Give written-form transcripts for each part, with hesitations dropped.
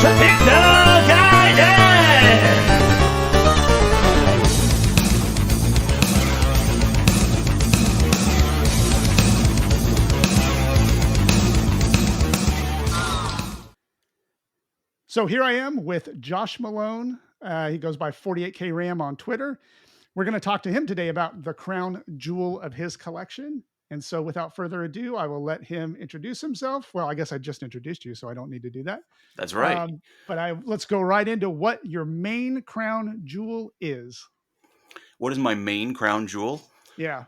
to Pixel Gaiden! So here I am with Josh Malone. He goes by 48K Ram on Twitter. We're going to talk to him today about the crown jewel of his collection. And so without further ado, I will let him introduce himself. Well, I guess I just introduced you, so I don't need to do that. That's right. Let's go right into what your main crown jewel is. What is my main crown jewel? Yeah.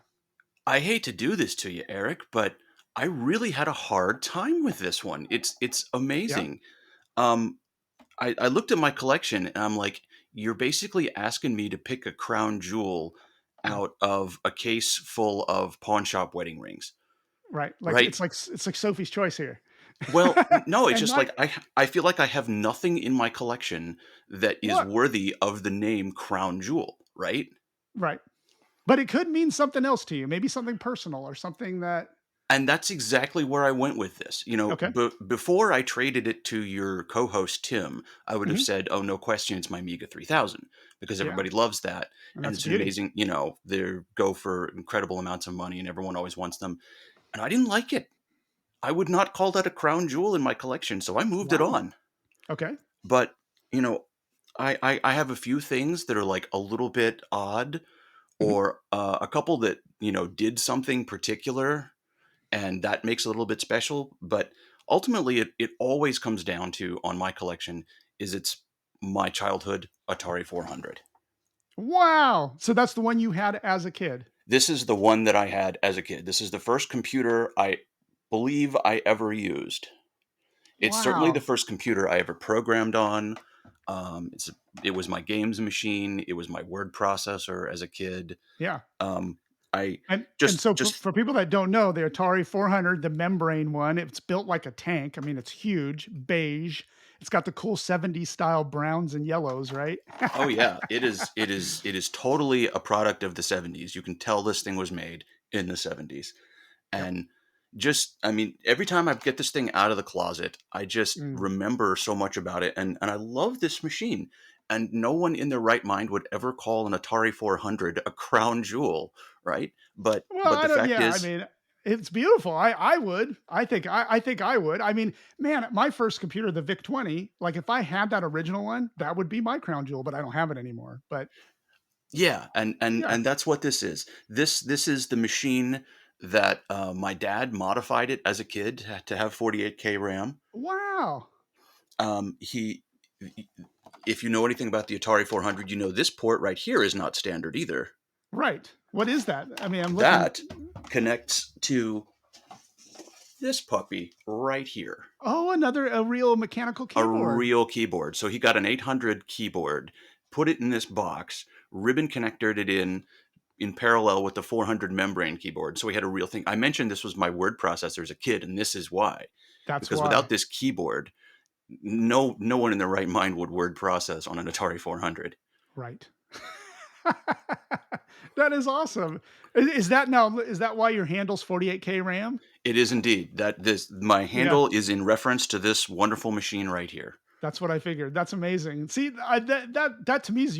I hate to do this to you, Eric, but I really had a hard time with this one. It's Yeah. amazing. I looked at my collection and I'm like, you're basically asking me to pick a crown jewel out of a case full of pawn shop wedding rings, Right. right? It's like Sophie's Choice here. Well, no, it's And just my like I feel like I have nothing in my collection that is what? worthy of the name crown jewel, right? Right. But it could mean something else to you. Maybe something personal or something that And that's exactly where I went with this. okay. Before I traded it to your co-host Tim, I would have Mhm. said, "Oh, no question, it's my Amiga 3000," because Yeah. everybody loves that, And and that's it's an beauty. amazing. They go for incredible amounts of money, and everyone always wants them. And I didn't like it. I would not call that a crown jewel in my collection, so I moved it Wow. on. Okay. But you know, I have a few things that are like a little bit odd, Mhm. or a couple that did something particular and that makes it a little bit special. But ultimately, it always comes down to on my collection is it's my childhood Atari 400. Wow. So that's the one you had as a kid. This is the one that I had as a kid. This is the first computer I believe I ever used. It's certainly the Wow. first computer I ever programmed on. It was my games machine. It was my word processor as a kid. Yeah. Um, I And so just for people that don't know, the Atari 400, the membrane one, it's built like a tank. I mean, it's huge, beige. It's got the cool 70s style browns and yellows, right? Oh yeah, it is totally a product of the 70s. You can tell this thing was made in the 70s. Yep. And just I mean, every time I get this thing out of the closet, I just Mm. remember so much about it, and I love this machine. And no one in their right mind would ever call an Atari 400 a crown jewel, right? But Well, but I the don't fact yeah, I is, mean, it's beautiful. I would. I think I would. I mean, man, my first computer, the VIC 20, like if I had that original one, that would be my crown jewel, but I don't have it anymore. But yeah, and yeah. and that's what this is. This is the machine that my dad modified it as a kid to have 48K RAM. Wow. He, if you know anything about the Atari 400, you know this port right here is not standard either. Right. What is that? I mean, I'm looking. That connects to this puppy right here, Oh, a real mechanical a keyboard. real keyboard. So he got an 800 keyboard, put it in this box, ribbon connected it in parallel with the 400 membrane keyboard. So we had a real thing. I mentioned this was my word processor as a kid, and this is why. That's Because why. without this keyboard, no one in their right mind would word process on an Atari 400. Right. That is awesome. Is that why your handle's 48K RAM? It is indeed that this my Yeah, handle is in reference to this wonderful machine right here. that's what I figured. That's amazing. See, that to me is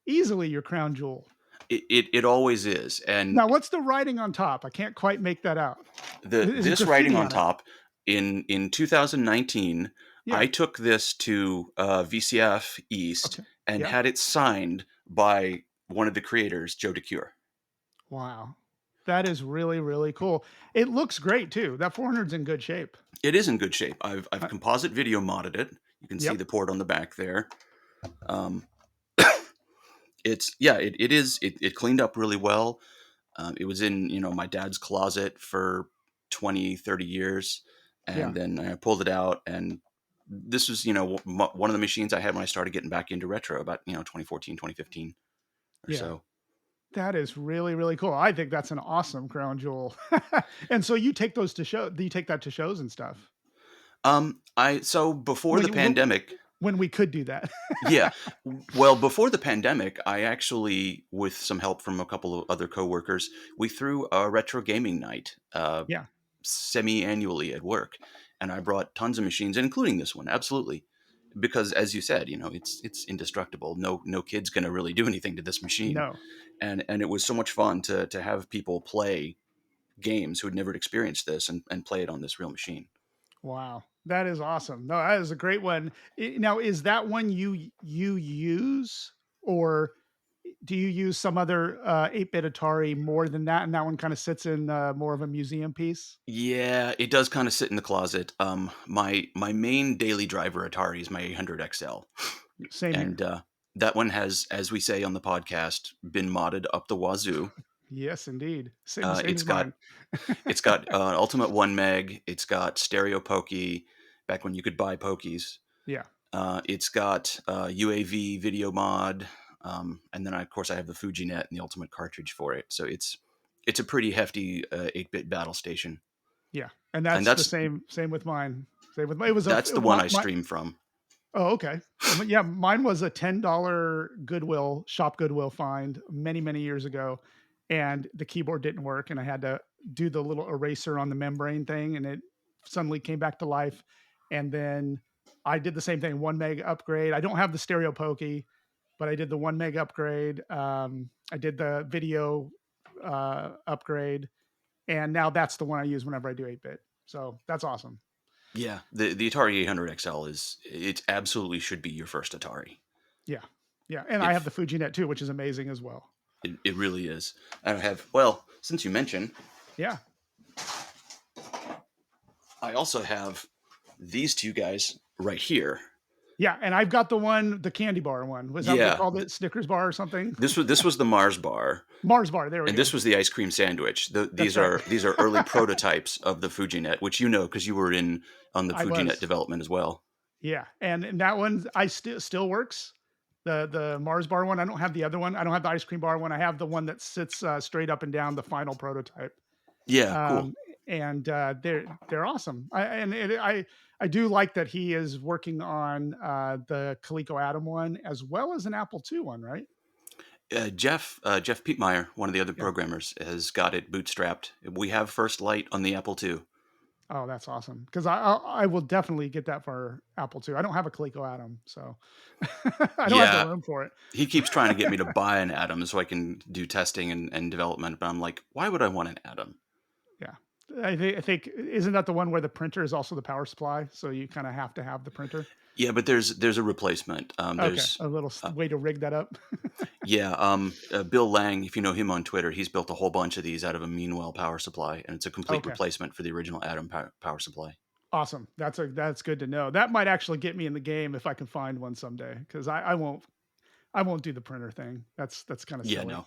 easily your crown jewel. It always is, and Now, what's the writing on top? I can't quite make that out. Is it this writing graffiti on on it? top in 2019, I Yeah. took this to VCF East Okay. and Yeah. had it signed by one of the creators, Joe DeCure. Wow. That is really, really cool. It looks great too. That 400's in good shape. It is in good shape. I've Uh, composite video modded it. You can see yep. the port on the back there. Um, it cleaned up really well. It was in my dad's closet for 20, 30 years, Yeah. and then I pulled it out, and this was one of the machines I had when I started getting back into retro about 2014, 2015 or Yeah. so. That is really, really cool. I think that's an awesome crown jewel. And so you take those to show do you take that to shows and stuff? I so before When the you pandemic, when we could do that. yeah, well, before the pandemic, I actually, with some help from a couple of other coworkers, we threw a retro gaming night Yeah. semi-annually at work, and I brought tons of machines, including this one, absolutely. because as you said, it's indestructible. No kid's going to really do anything to this machine. No. And it was so much fun to have people play games who had never experienced this and play it on this real machine. Wow. That is awesome. No, that is a great one. Now, is that one you use, or do you use some other 8-bit Atari more than that, and that one kind of sits in more of a museum piece? Yeah, it does kind of sit in the closet. My main daily driver Atari is my 800 XL, Same here. and that one has, as we say on the podcast, been modded up the wazoo. Yes, indeed. Same It's as got mine. it's got Ultimate 1 meg. It's got stereo pokey, back when you could buy pokies. Yeah. It's got UAV video mod, and then of course I have the Fujinet and the Ultimate cartridge for it. So it's a pretty hefty 8-bit battle station, Yeah. And and that's the that's same with mine. Same with mine. It was a that's the one I stream from. Oh, okay. Yeah, mine was a $10 Goodwill find many years ago, and the keyboard didn't work, and I had to do the little eraser on the membrane thing, and it suddenly came back to life. And then I did the same thing, 1 meg upgrade. I don't have the stereo pokey, but I did the 1 meg upgrade. I did the video upgrade, and now that's the one I use whenever I do 8-bit. So that's awesome. Yeah, the Atari 800 XL it absolutely should be your first Atari. Yeah. Yeah. And I have If the Fujinet too, which is amazing as well. it really is. I have, well, since you mentioned, Yeah. I also have these two guys right here. Yeah. And I've got the candy bar one. Was that what they Yeah, called it? Snickers bar or something? this was the Mars bar, Mars bar. There we and go. this was the ice cream sandwich. That's These right. are early prototypes of the Fujinet, which because you were in on the I Fujinet was. development as well. Yeah. And that one still works. The Mars bar one. I don't have the other one. I don't have the ice cream bar one. I have the one that sits straight up and down, the final prototype. Yeah, cool. Um, and they're awesome. I do like that he is working on the Coleco Adam one as well as an Apple II one, right? Jeff Pietmeyer, one of the other Yeah. programmers, has got it bootstrapped. We have First Light on the Apple II. Oh, that's awesome. Because I will definitely get that for Apple II. I don't have a Coleco Adam, so I don't have the Yeah, room for it. he keeps trying to get me to buy an Atom so I can do testing and development, but I'm like, why would I want an Atom? Yeah. I think isn't that the one where the printer is also the power supply? So you kind of have to have the printer. Yeah, but there's a replacement. Okay, There's a little way to rig that up. Yeah, Bill Lang, if you know him on Twitter, he's built a whole bunch of these out of a Meanwell power supply, and it's a complete Okay, replacement for the original Atom power supply. awesome. That's good to know. That might actually get me in the game if I can find one someday. Because I won't do the printer thing. That's kind of Yeah, silly. no.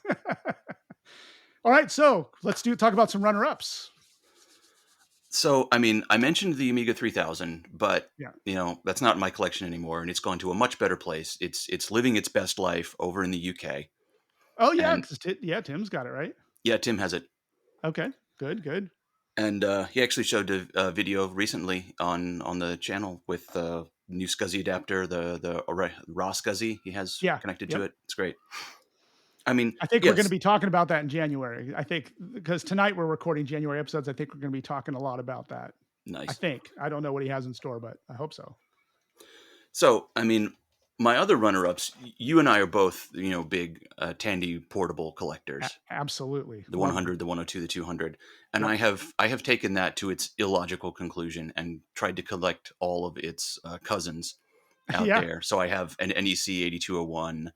All right, so let's talk about some runner-ups. So, I mean, I mentioned the Amiga 3000, but Yeah. that's not in my collection anymore, and it's gone to a much better place. It's living its best life over in the UK, Oh yeah, and 'cause Tim's got it right. yeah, Tim has it. Okay, good. And he actually showed a video recently on the channel with the new SCSI adapter, the raw SCSI he has Yeah, connected to yep. it. It's great. I mean, I think we're going to yes, be talking about that in January. I think because tonight we're recording January episodes. I think we're going to be talking a lot about that. I nice. think. I don't know what he has in store, but I hope so. So, I mean, my other runner-ups, you and I are both, big Tandy portable collectors. Absolutely. The Love them. 100, the 102, the 200. And Yep. I have taken that to its illogical conclusion and tried to collect all of its cousins out Yeah. there. So I have an NEC 8201.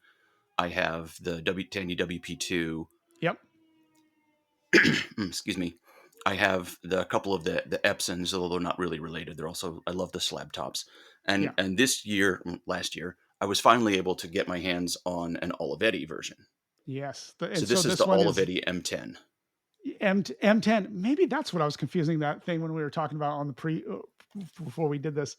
I have the Tandy WP2. Yep. Excuse me. I have a couple of the Epsons, although they're not really related. They're also, I love the slab tops. Yeah. And last year, I was finally able to get my hands on an Olivetti version. Yes. So And this so is this the one is Olivetti M10. M10. Maybe that's what I was confusing that thing when we were talking about on the before we did this.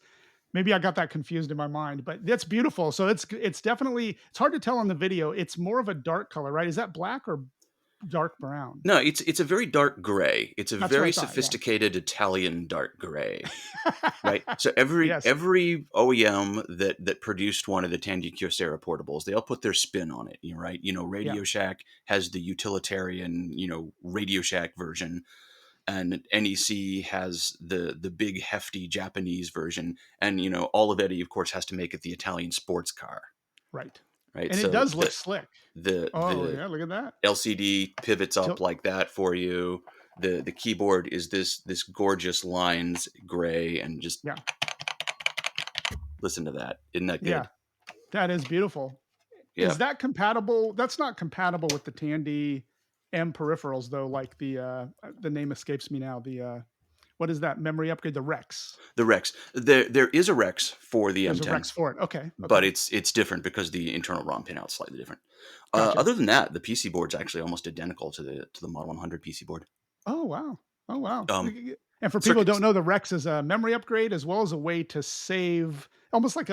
Maybe I got that confused in my mind, but that's beautiful. So it's definitely, it's hard to tell on the video. It's more of a dark color, right? Is that black or dark brown? No, it's a very dark gray. It's a That's what I very thought. sophisticated Italian dark gray, right? So every Yes. every OEM that produced one of the Tandy Kyocera portables, they all put their spin on it, right? Yeah. Radio Shack has the utilitarian, Radio Shack version, and NEC has the big hefty Japanese version, and all of Eddie, of course, has to make it the Italian sports car, Right. right? And it So does look slick. Oh the yeah, look at that. LCD pivots up Tilt. like that for you. The keyboard is this gorgeous lines gray, and just Yeah. listen to that. Isn't that Yeah. good? That is beautiful. Yeah. Is that compatible? That's not compatible with the Tandy M peripherals though, like the name escapes me now. What is that memory upgrade? The Rex. The Rex. There is a Rex for the There's a M10, Rex for it. Okay. but Okay. it's different because the internal ROM pinout's slightly different. Gotcha. Other than that, the PC board's actually almost identical to the Model 100 PC board. Oh wow. Oh wow. Um, And for people who don't circuits. know, the Rex is a memory upgrade as well as a way to save, almost like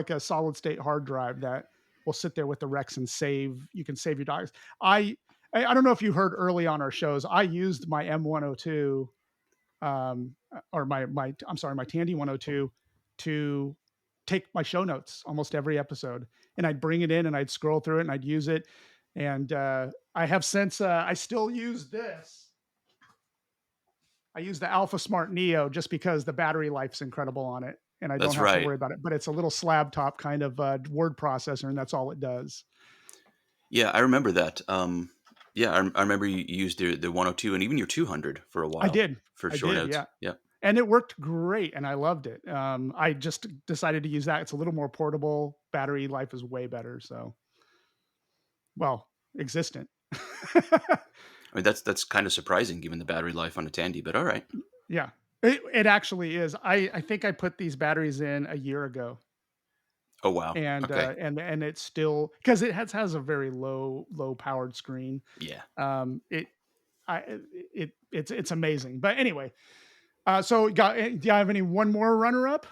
a solid state hard drive that will sit there with the Rex and save. You can save your docs. I I don't know if you heard early on our shows. I used my M102 or my I'm sorry, my Tandy 102 to take my show notes almost every episode, and I'd bring it in and I'd scroll through it and I'd use it. And I have since I still use this. I use the Alpha Smart Neo just because the battery life's incredible on it, and I don't That's have to right. worry about it. But it's a little slab top kind of word processor, and that's all it does. Yeah, I remember that. Yeah, I remember you used the 102 and even your 200 for a I while did, for I short did, notes. yeah, Yeah. and it worked great, and I loved it. I just decided to use that. It's a little more portable. Battery life is way better. So, well, existent. I mean, that's kind of surprising given the battery life on a Tandy, but all right. Yeah, it actually is. I think I put these batteries in a year ago, Oh wow. Okay. and it's still because it has a very low powered screen. Yeah. It I it's amazing. But anyway, so do you have any one more runner up,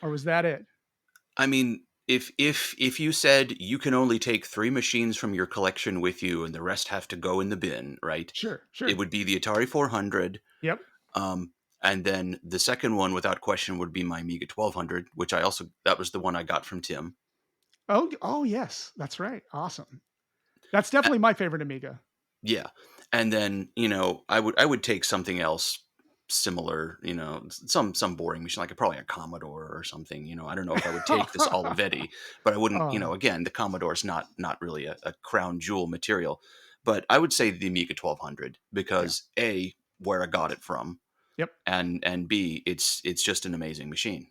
or was that it? I mean, if you said you can only take 3 machines from your collection with you and the rest have to go in the bin, right? Sure, It sure. would be the Atari 400. Yep. Um, and then the second one, without question, would be my Amiga 1200, which that was the one I got from Tim. Oh yes, that's right. Awesome. That's definitely my favorite Amiga. Yeah. And then, I would take something else similar, some boring machine, like probably a Commodore or something. I don't know if I would take this Olivetti, but I wouldn't, Oh, again, the Commodore's not really a crown jewel material. But I would say the Amiga 1200 yeah. because A, where I got it from, Yep. and B, it's just an amazing machine.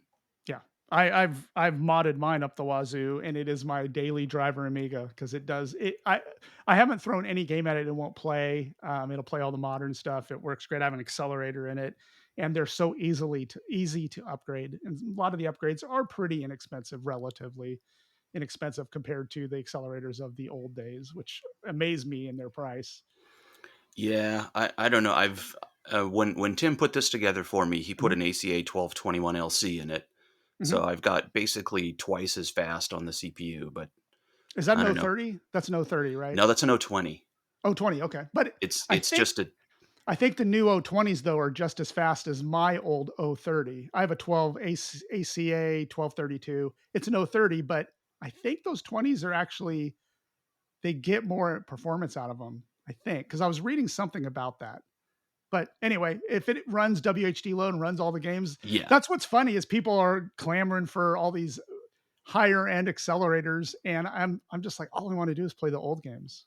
Yeah. I've modded mine up the wazoo, and it is my daily driver Amiga because it does it. I haven't thrown any game at it; it won't play. It'll play all the modern stuff. It works great. I have an accelerator in it, and they're so easy to upgrade. And a lot of the upgrades are pretty inexpensive, relatively inexpensive compared to the accelerators of the old days, which amaze me in their price. Yeah, I don't know. When Tim put this together for me, he put Mhm. an ACA 1221 LC in it. Mhm. So I've got basically twice as fast on the CPU, but Is that I an don't know. 030? That's an 030, right? No, that's an 020. Oh, 20. Okay. But It's I it's think just a I think the new O20s though are just as fast as my old O30. I have a 12 ACA 1232. It's an O30, but I think those 20s are actually they get more performance out of them. I think because I was reading something about that. But anyway, if it runs WHD load and runs all the games, yeah. that's what's funny is people are clamoring for all these higher end accelerators, and I'm just like all I want to do is play the old games.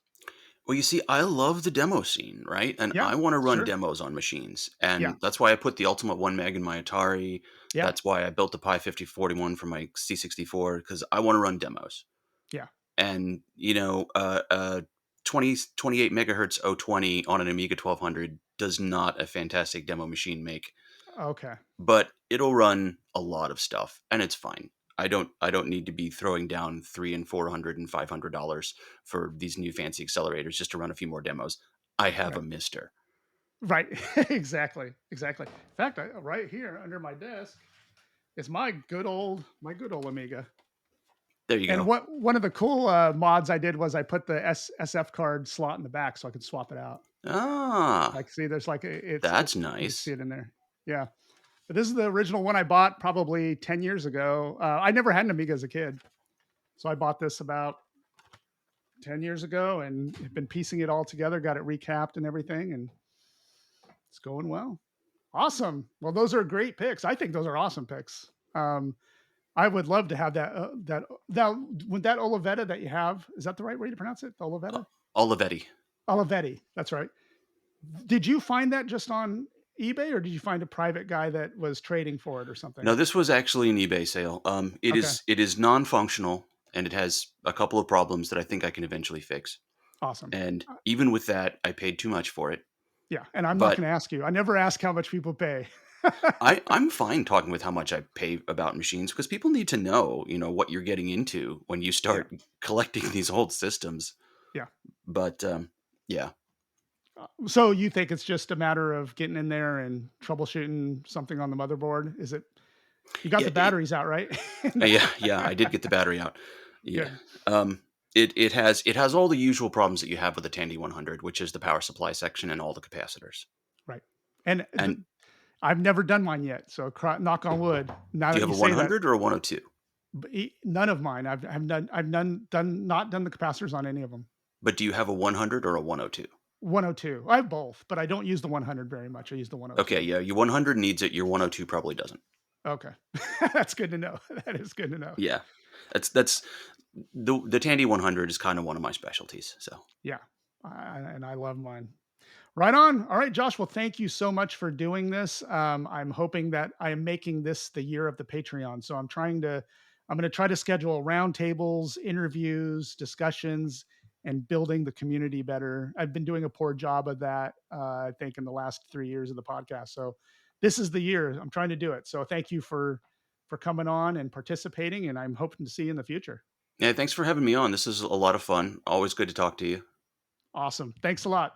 Well, you see, I love the demo scene, right? And Yeah, I want to run sure. demos on machines. Yeah, And that's why I put the Ultimate 1 Meg in my Atari. yeah, That's why I built the Pi 5041 for my C64 because I want to run demos. yeah. And 28 megahertz 020 on an Amiga 1200 does not a fantastic demo machine make, Okay. but it'll run a lot of stuff and it's fine. I don't need to be throwing down $300 and $400 and $500 for these new fancy accelerators just to run a few more demos. I have a Right. Mister. Right. Exactly. Exactly. In fact, right here under my desk is my good old Amiga. There you And go. what one of the cool mods I did was I put the SF card slot in the back so I could swap it out. Ah, Like, see, there's like that's you can see nice. it in there. Yeah. But this is the original one I bought probably 10 years ago. I never had an Amiga as a kid. So I bought this about 10 years ago and have been piecing it all together, got it recapped and everything. And It's going well. Awesome. Well, those are great picks. I think those are awesome picks. I would love to have that. That with that Olivetta that you have, is that the right way to pronounce it? The Uh, Olivetta, Olivetti. Olivetti. That's right. Did you find that just on eBay, or did you find a private guy that was trading for it or something? No, this was actually an eBay sale. Okay, It is non-functional and it has a couple of problems that I think I can eventually fix. awesome. And even with that, I paid too much for it. Yeah, and I'm not But going to ask you. I never ask how much people pay. I'm fine talking with how much I pay about machines because people need to know, what you're getting into when you Yeah, start collecting these old systems. yeah. But yeah, So you think it's just a matter of getting in there and troubleshooting something on the motherboard? Is it? You got yeah, the batteries out, right? yeah. I did get the battery out. Yeah. Good. It has all the usual problems that you have with a Tandy 100, which is the power supply section and all the capacitors. Right. And And I've never done mine yet, so knock on wood. Now do you that have you a say that, 100 or a 102? none of mine. I've not done the capacitors on any of them. But do you have a 100 or a 102? 102. I have both, but I don't use the 100 very much. I use the Okay, 102. yeah, your 100 needs it. Your 102 probably doesn't. Okay, that's good to know. That is good to know. Yeah, that's the Tandy 100 is kind of one of my specialties. So Yeah, and I love mine. Right on. All right, Josh. Well, thank you so much for doing this. I'm hoping that I am making this the year of the Patreon. So I'm going to try to schedule roundtables, interviews, discussions, and building the community better. I've been doing a poor job of that, I think, in the last 3 years of the podcast. So this is the year I'm trying to do it. So thank you for coming on and participating, and I'm hoping to see you in the future. yeah, thanks for having me on. This is a lot of fun. Always good to talk to you. Awesome. Thanks a lot.